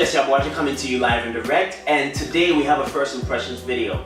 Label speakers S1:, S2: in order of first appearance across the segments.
S1: Jesse Aboagye coming to you live and direct, and today we have a first impressions video.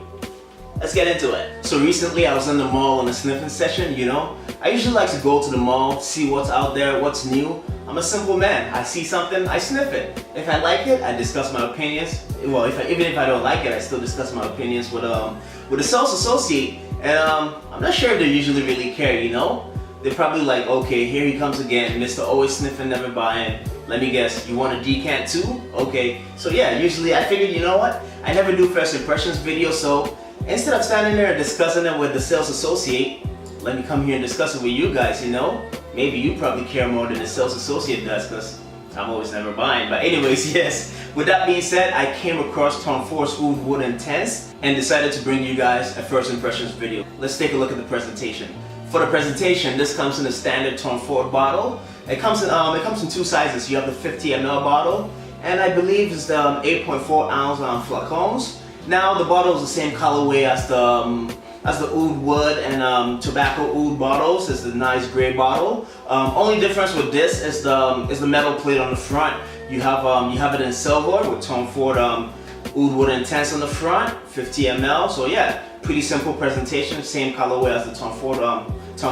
S1: Let's get into it. So recently I was in the mall on a sniffing session, you know. I usually like to go to the mall, see what's out there, what's new. I'm a simple man. I see something, I sniff it. If I like it, I discuss my opinions. Well, even if I don't like it, I still discuss my opinions with a sales associate. And I'm not sure if they usually really care, you know. They're probably like, okay, here he comes again, Mr. Always Sniffing, Never Buying. Let me guess, you want a decant too? Okay. So yeah, usually I figured, you know what? I never do first impressions videos, so instead of standing there and discussing it with the sales associate, let me come here and discuss it with you guys, you know? Maybe you probably care more than the sales associate does, because I'm always never buying. But anyways, yes. With that being said, I came across Tom Ford's Oud Wood Intense and decided to bring you guys a first impressions video. Let's take a look at the presentation. For the presentation, this comes in a standard Tom Ford bottle. It comes in two sizes. You have the 50 ml bottle, and I believe it's the 8.4 ounce flacons. Now the bottle is the same colorway as the Oud Wood and tobacco Oud bottles. It's the nice gray bottle. Only difference with this is the metal plate on the front. You have it in silver with Tom Ford Oud Wood Intense on the front, 50 ml. So yeah, pretty simple presentation, same colorway as the Tom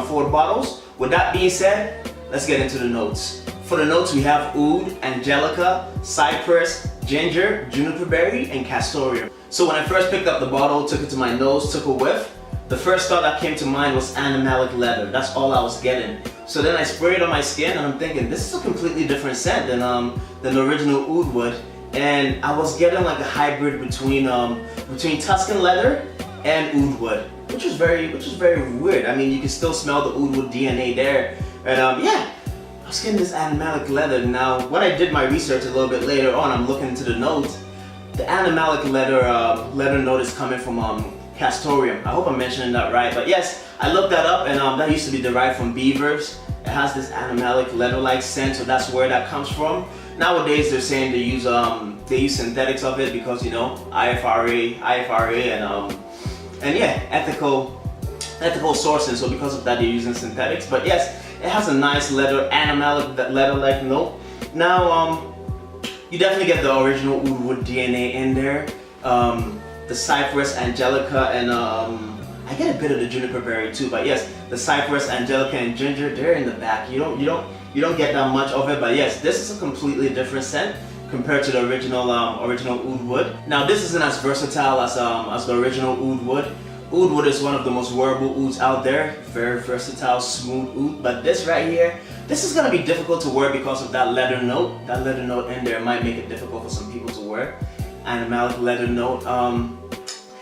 S1: Ford bottles. With that being said, let's get into the notes. For the notes, we have oud, angelica, cypress, ginger, juniper berry, and castoreum. So when I first picked up the bottle, took it to my nose, took a whiff, the first thought that came to mind was animalic leather. That's all I was getting. So then I sprayed it on my skin, and I'm thinking, this is a completely different scent than the original Oud Wood. And I was getting like a hybrid between Tuscan leather and Oud Wood, which was very weird. I mean, you can still smell the Oud Wood DNA there. And yeah, I was getting this animalic leather. Now, when I did my research a little bit later on, I'm looking into the notes. The animalic leather note is coming from castoreum. I hope I'm mentioning that right. But yes, I looked that up, and that used to be derived from beavers. It has this animalic leather-like scent, so that's where that comes from. Nowadays, they're saying they use synthetics of it because, you know, IFRA, and yeah, ethical sourcing. So because of that, they're using synthetics. But yes, it has a nice animalic leather-like note. Now, you definitely get the original Oud Wood DNA in there. The cypress, angelica, and I get a bit of the juniper berry too. But yes, the cypress, angelica, and ginger, they're in the back. You don't get that much of it. But yes, this is a completely different scent compared to the original Oud Wood. Now this isn't as versatile as the original Oud Wood. Oud Wood is one of the most wearable ouds out there. Very versatile, smooth oud. But this right here, this is gonna be difficult to wear because of that leather note. That leather note in there might make it difficult for some people to wear. Animalic leather note.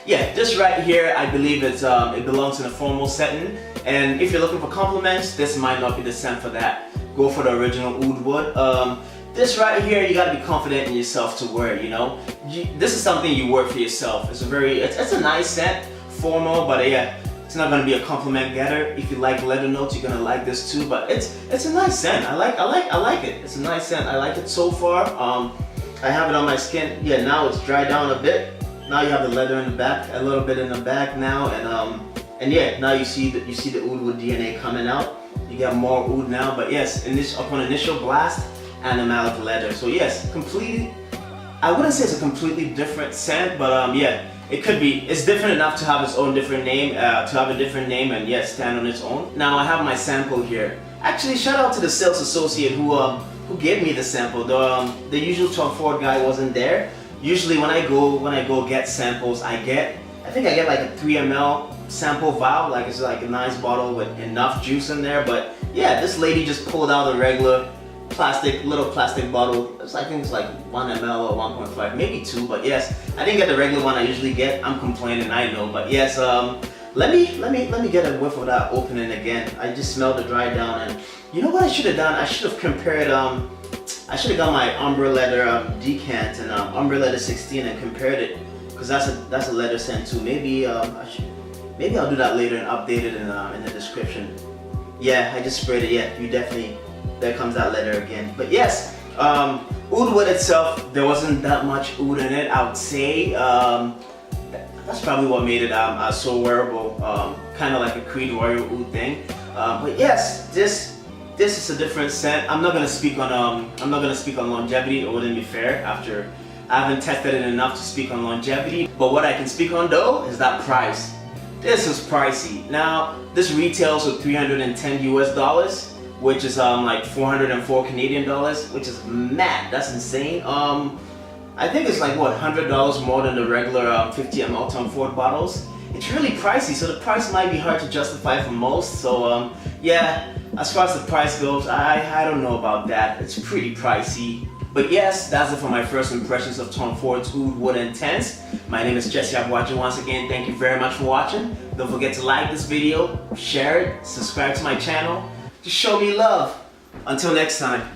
S1: Yeah, this right here, I believe it belongs in a formal setting. And if you're looking for compliments, this might not be the scent for that. Go for the original Oud Wood. This right here, you gotta be confident in yourself to wear, you know. This is something you wear for yourself. It's a nice scent, formal, but yeah, it's not gonna be a compliment getter. If you like leather notes, you're gonna like this too. But it's a nice scent. I like it. It's a nice scent. I like it so far. I have it on my skin. Yeah, now it's dried down a bit. Now you have the leather in the back, a little bit in the back now, and yeah, now you see the Oud Wood DNA coming out. You got more oud now, but yes, upon initial blast, animalic leather. So yes, completely. I wouldn't say it's a completely different scent, but yeah, it could be. It's different enough to have its own different name, and yes, stand on its own. Now I have my sample here. Actually, shout out to the sales associate who gave me the sample. The usual Tom Ford guy wasn't there. Usually when I go get samples, I think I get like a 3 ml sample vial, like it's like a nice bottle with enough juice in there. But yeah, this lady just pulled out a regular little plastic bottle. I think it's like 1 ml or 1.5, maybe 2. But yes, I didn't get the regular one I usually get. I'm complaining, I know. But yes, let me get a whiff of that opening again. I just smelled it dry down, and you know what I should have done? I should have compared I should have got my umber leather decant and umber leather 16 and compared it, because that's a leather scent too. Maybe maybe I'll do that later and update it in the description. Yeah, I just sprayed it. Yeah, you definitely, there comes that leather again. But yes, Oud Wood itself, there wasn't that much oud in it, I would say. That's probably what made it so wearable, kind of like a Creed Royal oud thing. But yes, this this is a different scent. I'm not gonna speak on longevity. It wouldn't be fair after I haven't tested it enough to speak on longevity. But what I can speak on though is that price. This is pricey. Now this retails with 310 US dollars, which is like 404 Canadian dollars, which is mad. That's insane. I think it's like what, $100 more than the regular 50 ml Tom Ford bottles. It's really pricey, so the price might be hard to justify for most. So yeah, as far as the price goes, I don't know about that. It's pretty pricey. But yes, that's it for my first impressions of Tom Ford's Oud Wood Intense. My name is Jesse Aboagye. Once again, thank you very much for watching. Don't forget to like this video, share it, subscribe to my channel. Just show me love. Until next time.